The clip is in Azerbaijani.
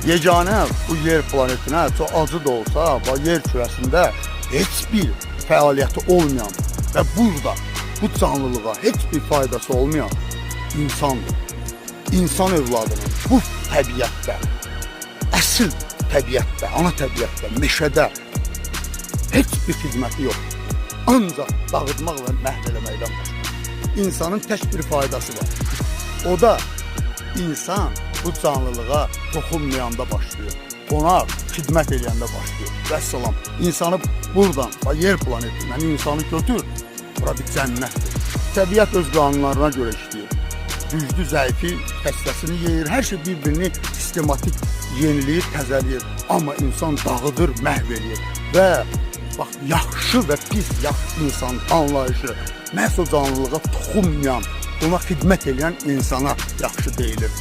yeganə bu yer planetinə çox acı da olsa, yer kürəsində heç bir fəaliyyəti olmayan və burada bu canlılığa heç bir faydası olmayan insandır. İnsan övladının bu təbiətdə, əsl təbiətdə, ana təbiətdə, meşədə heç bir xidməti yox. Ancaq dağıtmaq və məhv eləməkdən başqa. İnsanın tək bir faydası var. O da insan bu canlılığa toxunmayanda başlayır. Ona xidmət edəndə başlayır. Vəssalam. İnsanı buradan, yer planetindən insanı götür, bura bir cənnətdir. Təbiət öz qanunlarına görə işləyir. Güclü, zəifi, xəstəsini yeyir, hər şey bir-birini sistematik yeniləyir, təzəliyir. Amma insan dağıdır, məhv edir. Və bax, yaxşı və pis insan anlayışı məhz o canlılığa toxunmayan, ona xidmət edən insana yaxşı deyilir.